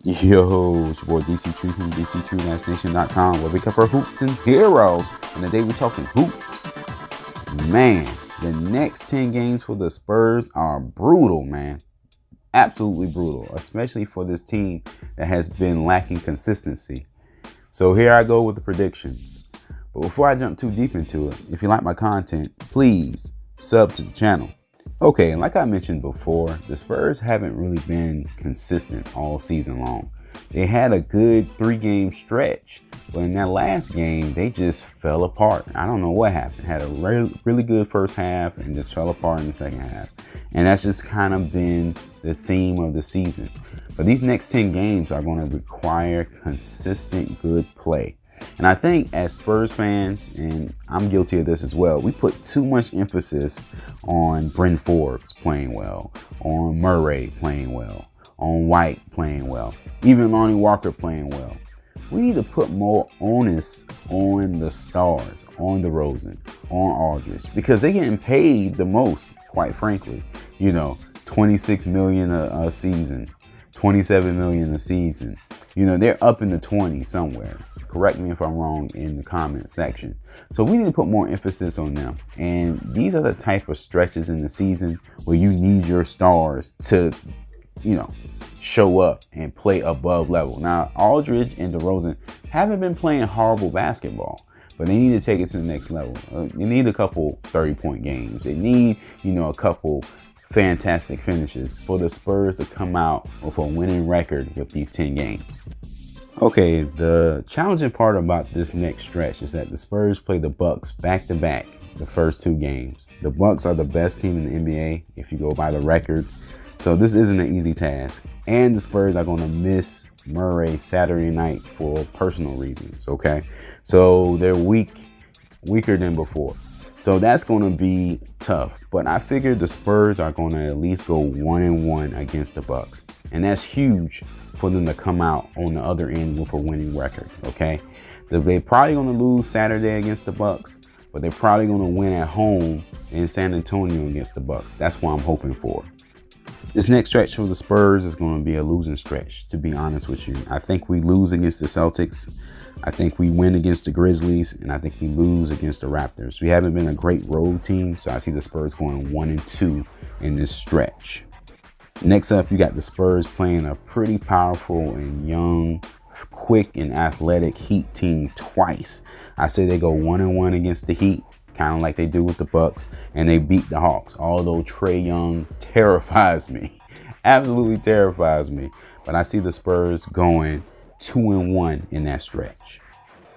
Yo, it's your boy Dctree from Dctree-Nation.com, where we cover hoops and heroes. And today we're talking hoops. Man, the next 10 games for the Spurs are brutal, man. Absolutely brutal, especially for this team that has been lacking consistency. So here I go with the predictions. But before I jump too deep into it, if you like my content, please sub to the channel. Okay, and like I mentioned before, the Spurs haven't really been consistent all season long. They had a good 3-game stretch, but in that last game, they just fell apart. I don't know what happened. Had a really good first half and just fell apart in the second half. And that's just kind of been the theme of the season. But these next 10 games are going to require consistent good play. And I think as Spurs fans, and I'm guilty of this as well, we put too much emphasis on Bryn Forbes playing well, on Murray playing well, on White playing well, even Lonnie Walker playing well. We need to put more onus on the stars, on DeRozan, on Aldridge, because they're getting paid the most, quite frankly. You know, $26 million a season, $27 million a season. You know, they're up in the 20s somewhere. Correct me if I'm wrong in the comment section. So we need to put more emphasis on them. And these are the type of stretches in the season where you need your stars to, you know, show up and play above level. Now, Aldridge and DeRozan haven't been playing horrible basketball, but they need to take it to the next level. They need a couple 30-point games. They need, you know, a couple fantastic finishes for the Spurs to come out with a winning record with these 10 games. Okay, the challenging part about this next stretch is that the Spurs play the Bucks back-to-back the first 2 games. The Bucks are the best team in the NBA if you go by the record. So this isn't an easy task. And the Spurs are going to miss Murray Saturday night for personal reasons, okay? So they're weaker than before. So that's going to be tough. But I figured the Spurs are going to at least go 1-1 against the Bucks. And that's huge for them to come out on the other end with a winning record, okay? They're probably going to lose Saturday against the Bucks, but they're probably going to win at home in San Antonio against the Bucks. That's what I'm hoping for. This next stretch for the Spurs is going to be a losing stretch, to be honest with you. I think we lose against the Celtics. I think we win against the Grizzlies, and I think we lose against the Raptors. We haven't been a great road team, so I see the Spurs going 1-2 in this stretch. Next up, you got the Spurs playing a pretty powerful and young, quick and athletic Heat team twice. I say they go 1-1 against the Heat, kind of like they do with the Bucks, and they beat the Hawks. Although Trae Young terrifies me, absolutely terrifies me. But I see the Spurs going 2-1 in that stretch.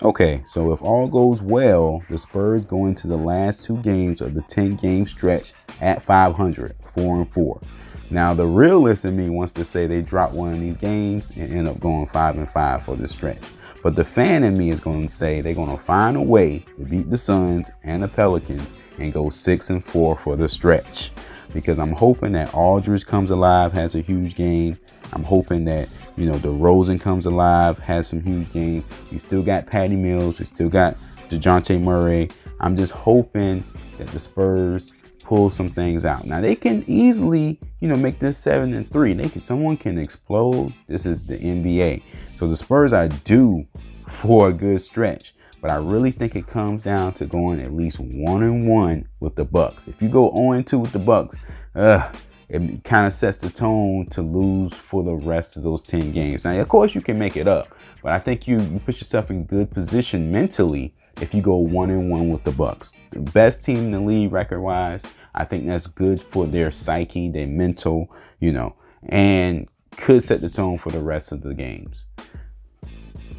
Okay, so if all goes well, the Spurs go into the last 2 games of the 10-game stretch at 500, 4-4. Now, the realist in me wants to say they drop one of these games and end up going 5-5 for this stretch. But the fan in me is going to say they're going to find a way to beat the Suns and the Pelicans and go 6-4 for the stretch. Because I'm hoping that Aldridge comes alive, has a huge game. I'm hoping that, you know, DeRozan comes alive, has some huge games. We still got Patty Mills. We still got DeJounte Murray. I'm just hoping that the Spurs pull some things out. Now they can easily, you know, make this 7-3. Someone can explode. This is the NBA. So the Spurs are due for a good stretch. But I really think it comes down to going at least 1-1 with the Bucks. If you go 0-2 with the Bucks, it kind of sets the tone to lose for the rest of those 10 games. Now, of course, you can make it up, but I think you put yourself in good position mentally if you go 1-1 with the Bucks. The best team in the league record-wise. I think that's good for their psyche, their mental, you know, and could set the tone for the rest of the games.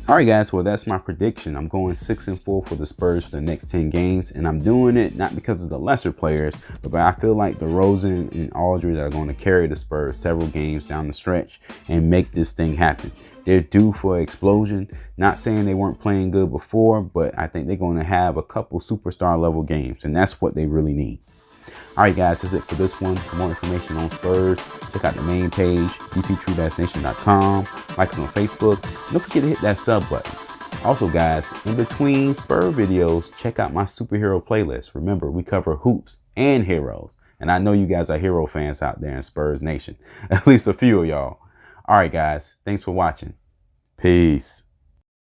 All right, guys, well, that's my prediction. I'm going 6-4 for the Spurs for the next 10 games, and I'm doing it not because of the lesser players, but I feel like DeRozan and Aldridge are going to carry the Spurs several games down the stretch and make this thing happen. They're due for an explosion. Not saying they weren't playing good before, but I think they're going to have a couple superstar level games, and that's what they really need. All right, guys, that's it for this one. For more information on Spurs, check out the main page, Dctree-Nation.com. Like us on Facebook. Don't forget to hit that sub button. Also, guys, in between Spur videos, check out my superhero playlist. Remember, we cover hoops and heroes. And I know you guys are hero fans out there in Spurs Nation. At least a few of y'all. All right, guys. Thanks for watching. Peace.